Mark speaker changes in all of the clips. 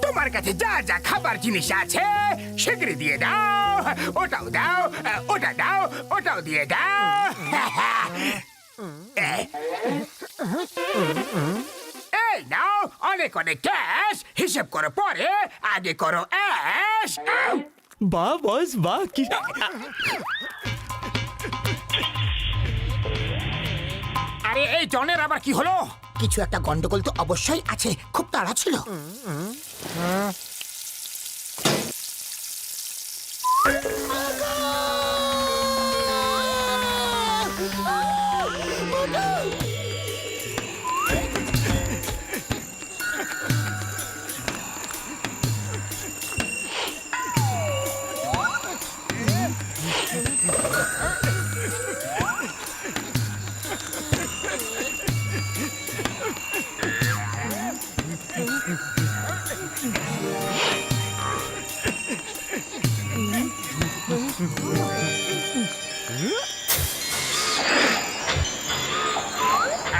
Speaker 1: তোমার কাছে যা যা খাবার জিনিস আছে সেগুলি দিয়ে দাও। ওটাও দাও, ওটা দাও, ওটাও দিয়ে দাও। এই নাও অনেক অনেক ক্যাশ। হিসেব করো পরে, আগে করো অ্যাশ।
Speaker 2: বাহ বস বাহ, কি
Speaker 1: আরে এই জনের আবার কি হলো?
Speaker 3: কিছু একটা গন্ডগোল তো অবশ্যই আছে, খুব তাড়া ছিল।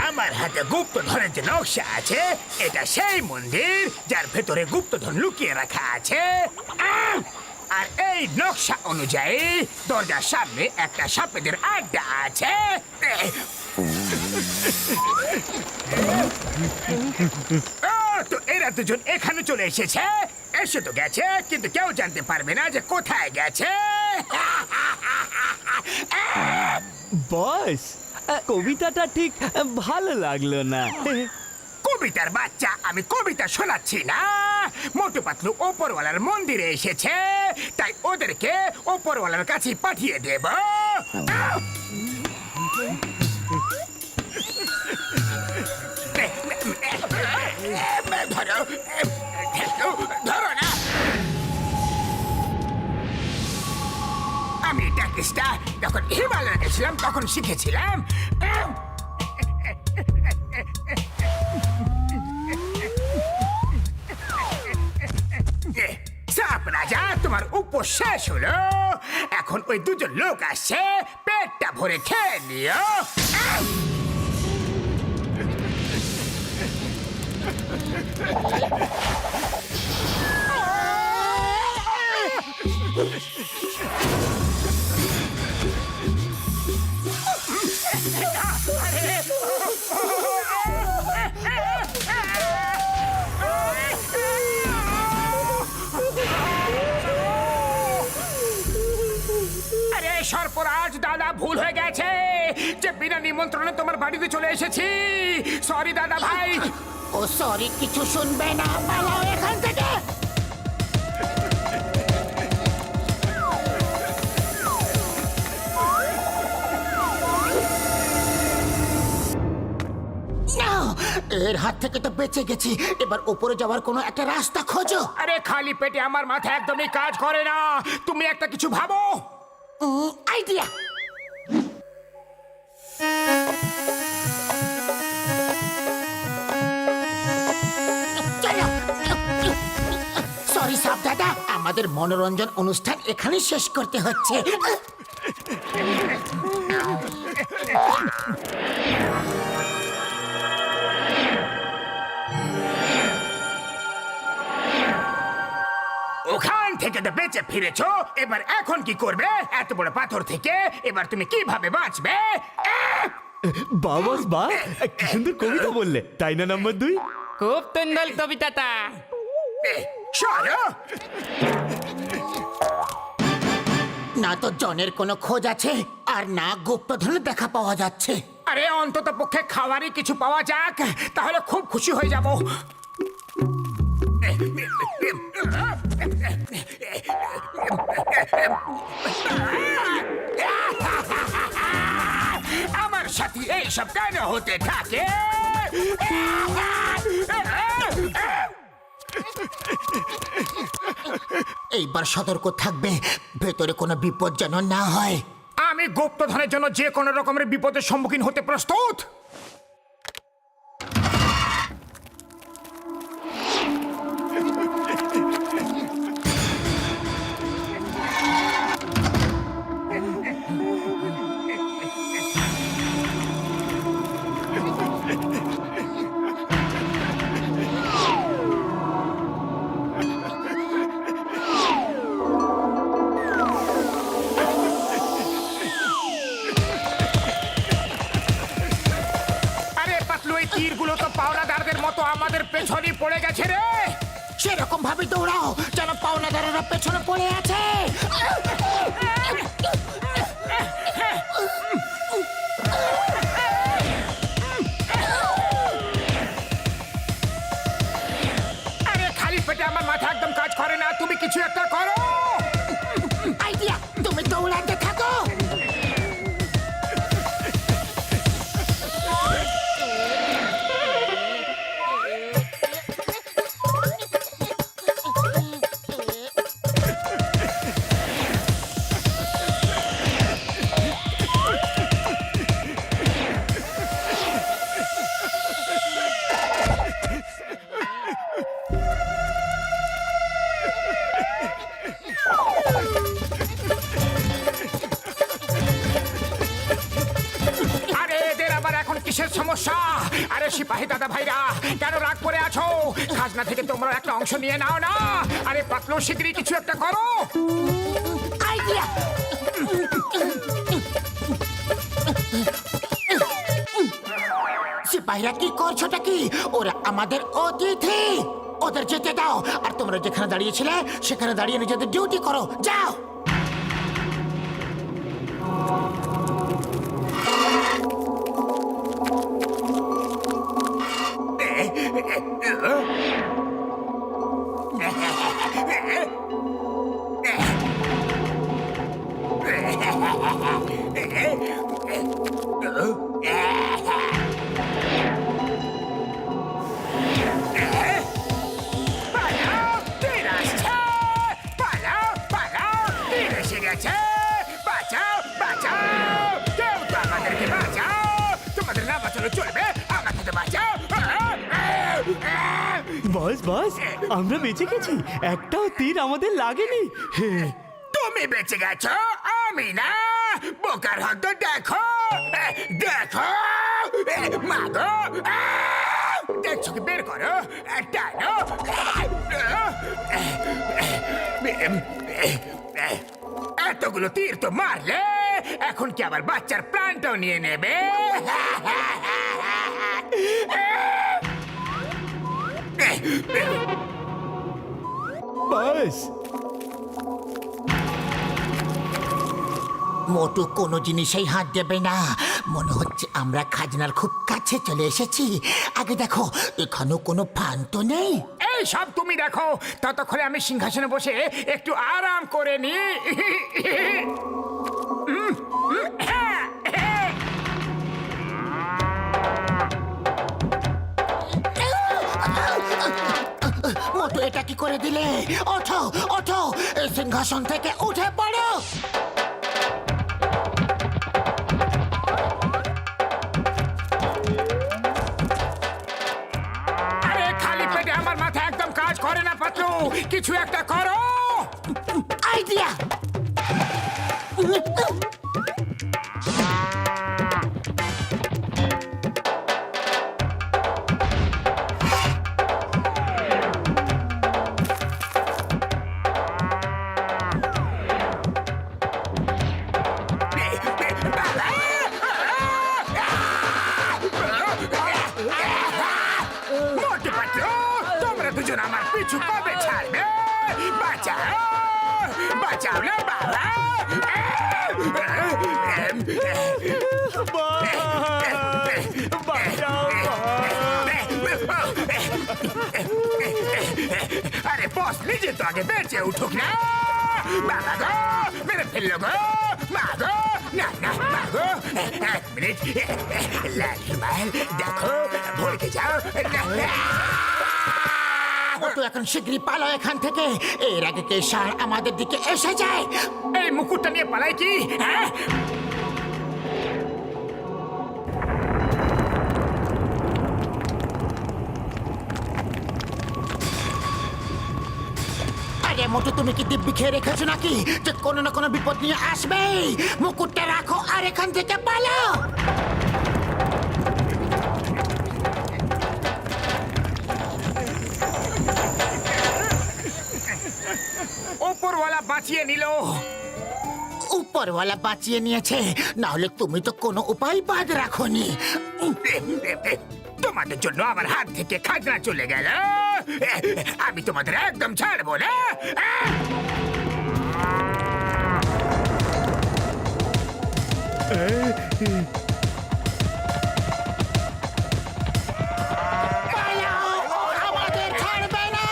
Speaker 1: আমার হাতে গুপ্তধনের যে নকশা আছে, এটা সেই মন্দির যার ভেতরে গুপ্তধন লুকিয়ে রাখা আছে। আর এই নকশা অনুযায়ী দরজার সামনে একটা সাপেদের আড্ডা আছে। তো এরা দুজন এখানে চলে এসেছে। এসে তো গেছে, কিন্তু কেউ জানতে পারবে না যে কোথায় গেছে।
Speaker 2: বস কবিতাটা ঠিক ভালো লাগলো না।
Speaker 1: কবিতার বাচ্চা, আমি কবিতা শোনাচ্ছি না। মোটু পাতলু ওপরওয়ালার মন্দিরে এসেছে, তাই ওদেরকে ওপরওয়ালার কাছে পাঠিয়ে দেব। ধরো, ধরো না। আমি ট্যাকিসটা যখন হিমালয়ে গেছিলাম তখন শিখেছিলাম। সাপ রাজা, তোমার উপোস শেষ হলো। এখন ওই দুজন লোক আসছে, পেটটা ভরে খেয়ে নিও। আরে সর্পরাজ দাদা, ভুল হয়ে গেছে যে বিনা নিমন্ত্রণে তোমার বাড়িতে চলে এসেছি। সরি দাদা ভাই।
Speaker 3: ও সরি কিছু শুনবে না, পালাও এখান থেকে। এর হাত থেকে তো বেঁচে গেছি, এবার উপরে যাওয়ার কোনো একটা রাস্তা খোঁজো।
Speaker 1: আরে খালি পেটে আমার মাথা একদমই কাজ করে না। তুমি একটা কিছু ভাবো।
Speaker 3: আইডিয়া। সরি সাপ দাদা, আমাদের মনোরঞ্জন অনুষ্ঠান এখানে শেষ করতে হচ্ছে।
Speaker 1: ওখান থেকে তো বেঁচে ফিরেছো, এবার এখন কি করবে? এত বড় পাথর থেকে এবার তুমি কিভাবে বাঁচবে?
Speaker 2: বাহ বস বাহ, কি সুন্দর কবিতা বললে, তাই না নাম্বার 2?
Speaker 4: খুব সুন্দর কবিতাটা।
Speaker 1: সরো।
Speaker 3: না তো জনের কোনো খোঁজ আছে, আর না গুপ্তধনের দেখা পাওয়া যাচ্ছে।
Speaker 1: আরে অন্তত পক্ষে খাবারই কিছু পাওয়া যাক, তাহলে খুব খুশি হয়ে যাব। আমার সাথে এইসব কেন হতে থাকে?
Speaker 3: এইবার সতর্ক থাকবে, ভেতরে কোনো বিপদ যেন না হয়।
Speaker 1: আমি গুপ্তধনের জন্য যে কোনো রকমের বিপদের সম্মুখীন হতে প্রস্তুত।
Speaker 3: ভাবে দৌড়াও যেন পাওনাদারেরা পেছনে পড়ে আছে।
Speaker 1: আরে খালি পেটে আমার মাথা একদম কাজ করে না, তুমি কিছু একটা করো।
Speaker 3: আইডিয়া, তুমি দৌড়াতে থাকো।
Speaker 1: আরে এদের আবার এখন কিসের সমস্যা? আরে সিপাহী দাদা ভাইরা, কেন রাগ করে আছো? খাজনা থেকে তোমরা একটা অংশ নিয়ে নাও না। আরে পাতলু, শিগগিরই কিছু একটা করো।
Speaker 3: আইডিয়া, সিপাহীরা কি করছোটা কি? ওরা আমাদের অতিথি, ওদের যেতে দাও। আর তোমরা যেখানে দাঁড়িয়েছিলে সেখানে দাঁড়িয়ে নিজেদের ডিউটি করো, যাও।
Speaker 1: পালাও, তীর আসছে। পালাও, পালাও, তীর এসে গেছে। বাঁচাও, বাঁচাও, কেউ তো আমাদেরকে বাঁচাও। তোমাদের না বাঁচানো চলবে, আমাকে তো বাঁচাও।
Speaker 2: বস আমরা বেঁচে গেছি, একটাও তীর আমাদের লাগেনি।
Speaker 1: তুমি বেঁচে গেছো, আমি না। বোকার হত দেখো, দেখো, মাগো, দেখছো কি? বের করো, টানো। এতগুলো তীর তো মারলে, এখন কি আবার বাচ্চার প্রাণটাও নিয়ে নেবে?
Speaker 2: বস
Speaker 3: মোটু কোনো জিনিসেই হাত দেবে না। মনে হচ্ছে আমরা খাজনার খুব কাছে চলে এসেছি। আগে দেখো, এখানেও কোনো ফান তো নেই।
Speaker 1: এই সব তুমি দেখো, ততক্ষণে আমি সিংহাসনে বসে একটু আরাম করে নি।
Speaker 3: মোটু, এটা কি করে দিলে? ওঠো, ওঠো, এই সিংহাসন থেকে উঠে পড়ো।
Speaker 1: আরে খালি পেটে আমার মাথা একদম কাজ করে না পাতলু, কিছু একটা করো।
Speaker 3: আইডিয়া,
Speaker 1: মোটু পাতলু, তোমরা দুজন আমার পিছু কবে ছাড়বে? বাঁচাও, বাঁচাও না বাবা। আরে বস নিজে তো আগে বেঁচে উঠুক না। বাবা গো, মেরে ফেললো গো। মা গো, না না, মা গো, এক মিনিট। লাল দেখো, ভরকে যাও।
Speaker 3: মোটু, এখন শীঘ্রই পালো এখান থেকে, এর আগে কে ষাঁড় আমাদের দিকে এসে যায়।
Speaker 1: এই মুকুটটা নিয়ে পালাই কি? হ্যাঁ,
Speaker 3: আরে মোটু, তুমি কি দিব্যি খেয়ে রেখেছো নাকি যে কোনো না কোনো বিপদ নিয়ে আসবেই? মুকুটটা রাখো আর এখান থেকে পালো।
Speaker 1: ওপরওয়ালা বাঁচিয়ে নিল।
Speaker 3: উপরওয়ালা বাঁচিয়ে নিয়েছে, না হলে তুমি তো কোনো উপায় বাদ রাখোনি।
Speaker 1: তোমাদের জন্য আমার হাত থেকে খাজনা চলে গেল। আমি তোমাদের একদম ছাড়বো না।
Speaker 3: আমাদের ছাড়বে না।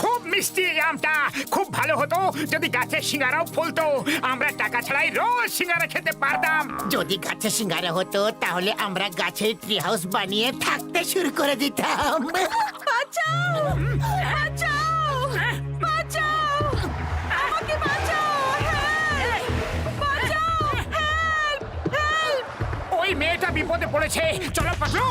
Speaker 1: খুব মিষ্টি এই আমটা। খুব ভালো হতো যদি গাছের সিঙ্গারাও ফলতো। আমরা টাকা ছাড়াই রোজ সিঙ্গারা খেতে পারতাম।
Speaker 3: যদি গাছে সিঙ্গারা হতো তাহলে আমরা গাছের ট্রি হাউস বানিয়ে থাকতে শুরু করে দিতাম।
Speaker 5: বাঁচাও! বাঁচাও! বাঁচাও! আমাকে বাঁচাও! হেল্প! বাঁচাও! হেল্প! হেল্প!
Speaker 1: ওই মেয়েটা বিপদে পড়েছে। চলো পাতলু।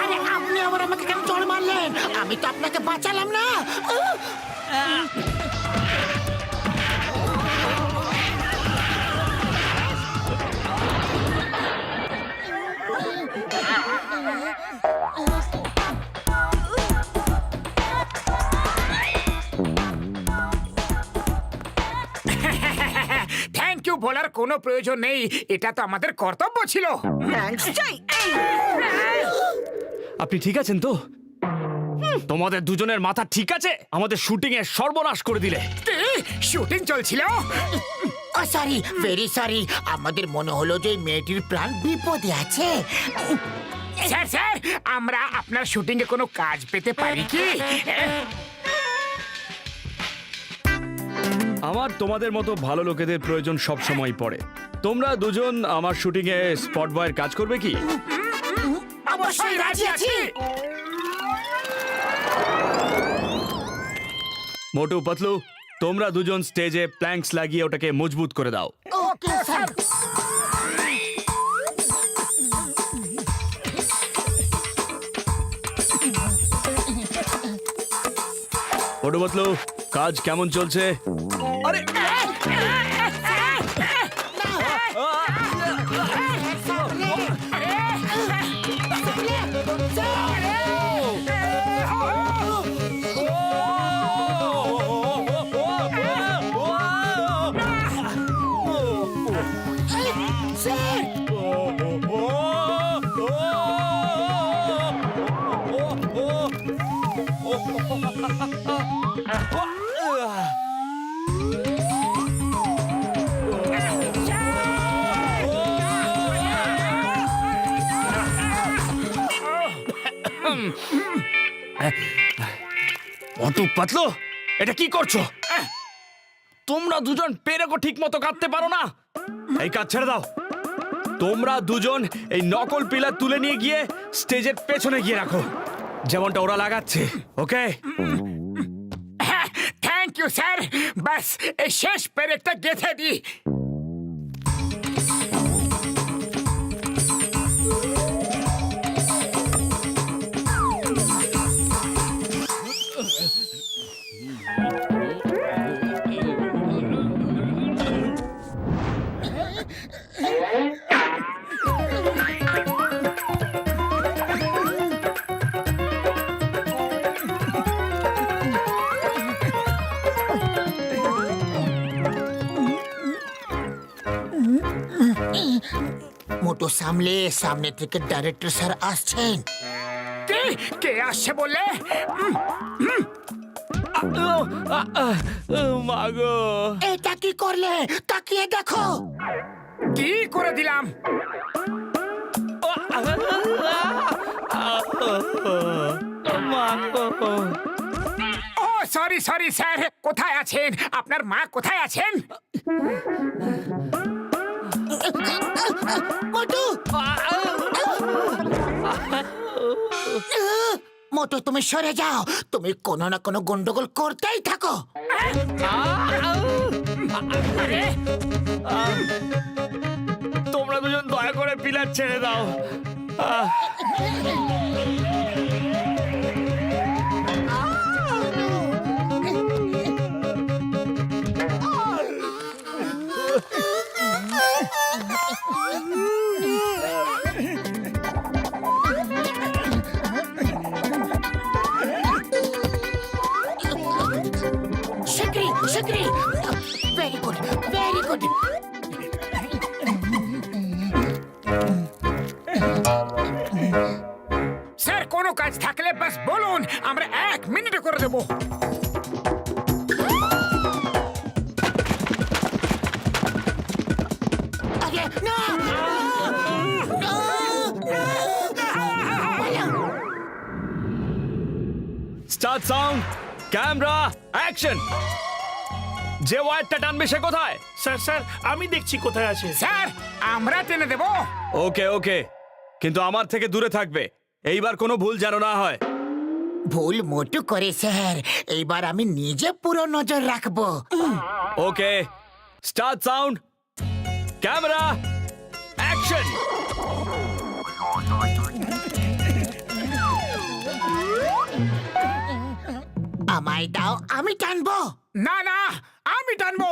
Speaker 3: আরে আপনি আবার আমাকে কেন চড় মারলেন? আমি তো আপনাকে বাঁচালাম না।
Speaker 1: থ্যাংক ইউ বলার কোনো প্রয়োজন নেই। এটা তো আমাদের কর্তব্য ছিল।
Speaker 5: থ্যাঙ্কস চাই।
Speaker 2: আপনি ঠিক আছেন তো? তোমাদের দুজনের মাথা ঠিক আছে? আমাদের শুটিং এর সর্বনাশ করে দিলে।
Speaker 1: শুটিং চলছিল।
Speaker 3: ও সরি, ভেরি সরি। আমাদের মনে হলো যে এই মেয়েটির প্রাণ বিপদে আছে।
Speaker 1: স্যার স্যার, আমরা আপনার শুটিং এ কোনো কাজ পেতে পারি কি?
Speaker 2: আমার তোমাদের মতো ভালো লোকেদের প্রয়োজন সব সময় পড়ে। তোমরা দুজন আমার শুটিং এ স্পট বয়ের কাজ করবে কি?
Speaker 3: অবশ্যই রাজি আছি।
Speaker 2: মোটু পাতলু, তোমরা দুজন স্টেজে প্ল্যাঙ্কস লাগিয়ে ওটাকে মজবুত করে দাও।
Speaker 3: Okay sir.
Speaker 2: মোটু পাতলু, কাজ কেমন চলছে? আরে মোটু পাতলু, এটা কি করছো? তোমরা দুজন পেরেকও ঠিক মতো কাটতে পারো না। এই কাজ ছেড়ে দাও। তোমরা দুজন এই নকল পিলার তুলে নিয়ে গিয়ে স্টেজের পেছনে গিয়ে রাখো, যেমনটা ওরা লাগাচ্ছে। ওকে?
Speaker 1: Thank you sir. বাস এই শেষ পেরেকটা গেঁথে দি।
Speaker 3: মোটো সামলে, সামনে থেকে ডাইরেক্টর স্যার আসছেন।
Speaker 1: কে কে আসছে বললে?
Speaker 2: মাগো,
Speaker 3: এটা কি করলে? তাকিয়ে দেখো।
Speaker 1: কি করে দিলাম? ও সরি সরি স্যার। কোথায় আছেন? আপনার মা কোথায় আছেন?
Speaker 3: মোটু! মোটু তুমি সরে যাও, তুমি কোনো না কোনো গন্ডগোল করতেই থাকো।
Speaker 2: তোমরা দুজন দয়া করে পিলার ছেড়ে দাও। আহ,
Speaker 3: শিগগিরই, শিগগিরই। Very good, very good.
Speaker 1: Sir কোনো কাজ থাকলে বাস বলুন, আমরা 1 মিনিটে করে দেবো।
Speaker 3: আরে না,
Speaker 2: স্টার্ট সাউন্ড, ক্যামেরা, অ্যাকশন। যে ওয়্যারটা টানবে সে কোথায়?
Speaker 6: স্যার স্যার আমি দেখছি কোথায় আছে।
Speaker 1: স্যার আমরা টেনে দেবো।
Speaker 2: ওকে ওকে, কিন্তু আমার থেকে দূরে থাকবে। এইবার কোনো ভুল যেন না হয়।
Speaker 3: ভুল মোটু করে স্যার, এইবার আমি নিজে পুরো নজর রাখবো।
Speaker 2: ওকে, স্টার্ট সাউন্ড, ক্যামেরা, অ্যাকশন।
Speaker 3: আমায় দাও, আমি টানবো।
Speaker 1: না না, আমি টানবো।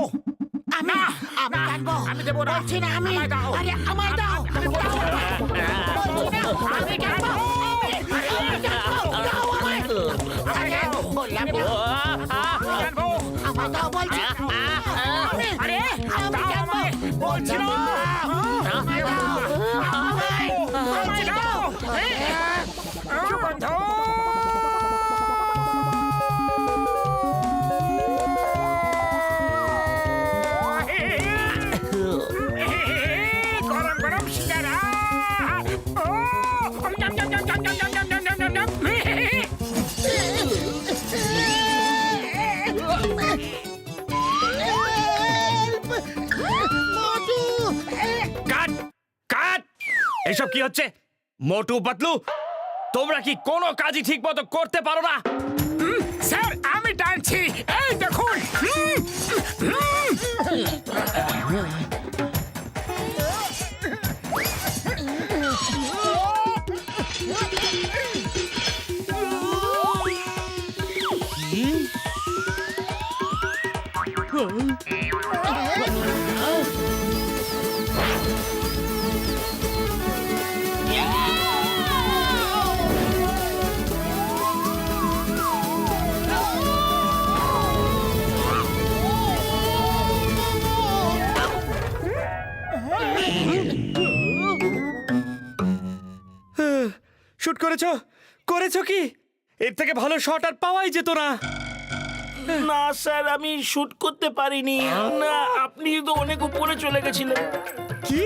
Speaker 3: আমি
Speaker 1: না,
Speaker 3: আমি
Speaker 1: না,
Speaker 3: টানবো।
Speaker 1: আমি দেবো না।
Speaker 3: বলছি না আমি।
Speaker 1: আমায় দাও।
Speaker 3: আরে আমায় দাও। বলছি না, আমি টানবো। আমি টানবো। দাও আমায়। আরে বললাম না।
Speaker 1: টানবো।
Speaker 3: আমায় দাও বলছি।
Speaker 1: আরে
Speaker 3: আমি
Speaker 1: দাও
Speaker 3: টানবো।
Speaker 1: আমায়। বলছি না।
Speaker 3: আমায় দাও। আমায়। বলছি দাও।
Speaker 1: বন্ধ। গরম গরম সিঙ্গারা। ও জম জম জম জম জম জম জম জম জম জম।
Speaker 2: কাট কাট, এসব কি হচ্ছে? মোটু পাতলু, তোমরা কি কোনো কাজই ঠিক মতো করতে পারো না?
Speaker 1: স্যার আমি টানছি, এই দেখুন।
Speaker 2: শুট করেছো? করেছো কি? এর থেকে ভালো শট আর পাওয়াই যেত না।
Speaker 6: না স্যার আমি শুট করতে পারিনি। না আপনি তো অনেক উপরে চলে গেছিলেন।
Speaker 2: কি?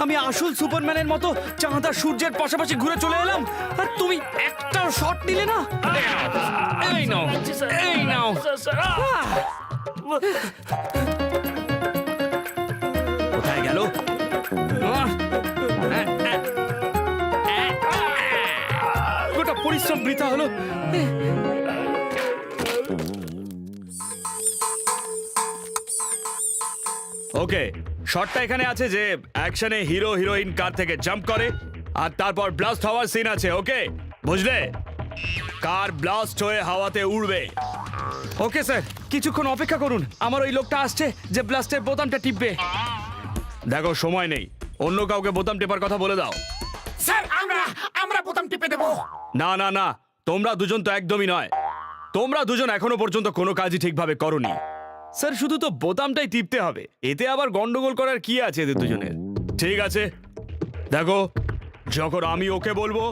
Speaker 2: আমি আসল সুপারম্যানের মতো চাঁদা সূর্যের পাশাপাশি ঘুরে চলে এলাম, আর তুমি একটাও শট নিলে না? এই নাও, এই নাও।
Speaker 6: স্যার, স্যার, আহ!
Speaker 2: কোথায় গেল? গোটা পরিশ্রম বৃথা হলো। ওকে, শটটা এখানে আছে যে অ্যাকশনে হিরো হিরোইন কার থেকে জাম্প করে আর তারপর ব্লাস্ট হওয়ার সিন আছে। ওকে, বুঝলে? কার ব্লাস্ট হয়ে হাওয়াতে উড়বে। ওকে স্যার, কিছুক্ষণ অপেক্ষা করুন। আমার ওই লোকটা আসছে যে ব্লাস্টের বোতামটা টিপবে। দেখো সময় নেই, অন্য কাউকে বোতাম টেপার কথা বলে দাও।
Speaker 1: স্যার আমরা বোতাম টিপে দেবো।
Speaker 2: না না না, তোমরা দুজন তো একদমই নয়। তোমরা দুজন এখনো পর্যন্ত কোনো কাজই ঠিকভাবে করোনি। স্যার শুধু তো বোতামটাই টিপতে হবে, এতে আবার গন্ডগোল করার কি আছে এদের দুজনের? ঠিক আছে, দেখো যখন আমি ওকে বলবো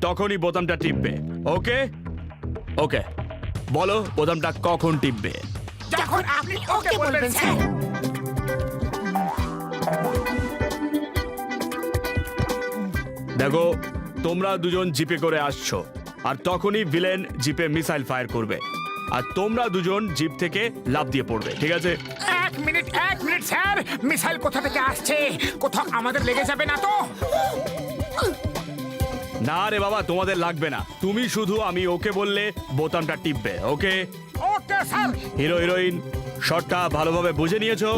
Speaker 2: তখনই বোতামটা টিপবে। ওকে ওকে, বলো বোতামটা কখন টিপবে?
Speaker 1: যখন আপনি ওকে বলবেন স্যার।
Speaker 2: দেখো তোমরা দুজন জিপে করে আসছো, আর তখনই ভিলেন জিপে মিসাইল ফায়ার করবে, আর তোমরা দুজন জিপ থেকে লাফ দিয়ে পড়বে। ঠিক আছে?
Speaker 1: 1 মিনিট স্যার, মিসাইল কোথা থেকে আসছে? কোথাও আমাদের লেগে যাবে না তো?
Speaker 2: না রে বাবা, তোমাদের লাগবে না। তুমি শুধু আমি ওকে বললে বোতামটা টিপবে, okay?
Speaker 1: Okay sir.
Speaker 2: Hero heroine শটটা ভালোভাবে বুঝে নিয়েছো?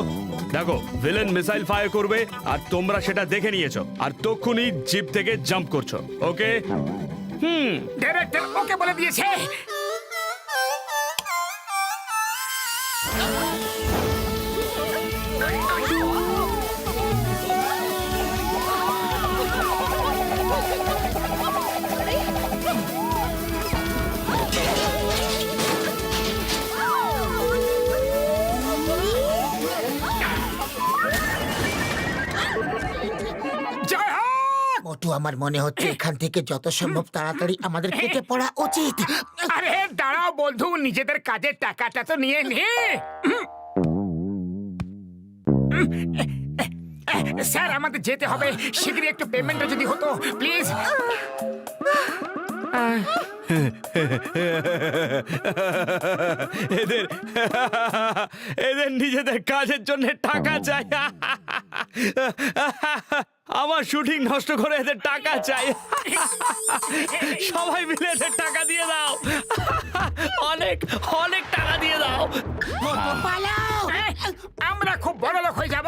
Speaker 2: দেখো, ভিলেন মিসাইল ফায়ার করবে আর তোমরা সেটা দেখে নিয়েছো, আর তক্ষুনি জিপ থেকে জাম্প করছো, ওকে?
Speaker 1: ডাইরেক্টর ওকে বলে দিয়েছে। জয় হোক।
Speaker 3: মোটু, আমার মনে হচ্ছে এখান থেকে যত সম্ভব তাড়াতাড়ি আমাদের কেটে পড়া উচিত।
Speaker 1: আরে দাঁড়াও বন্ধু, নিজেদের কাজের টাকাটা তো নিয়ে নে। স্যার আমাদের যেতে হবে, শীঘ্রই একটু পেমেন্টটা যদি হতো প্লিজ।
Speaker 2: এদের এদের নিজেদের কাজের জন্য টাকা চাই। আমার শুটিং নষ্ট করে এদের টাকা চাই। সবাই মিলে এদের টাকা দিয়ে দাও, অনেক অনেক টাকা দিয়ে দাও।
Speaker 3: পালাও!
Speaker 1: আমরা খুব বড় লোক হয়ে যাব।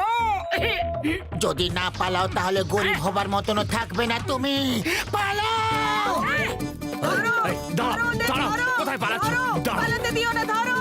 Speaker 3: যদি না পালাও তাহলে গরিব হবার মতনও থাকবে না তুমি। পালাও!
Speaker 2: এই, দাঁড়াও, দাঁড়াও, কোথায় পালাচ্ছ? দাঁড়াও।
Speaker 5: পালাতে দিও না, ধরো।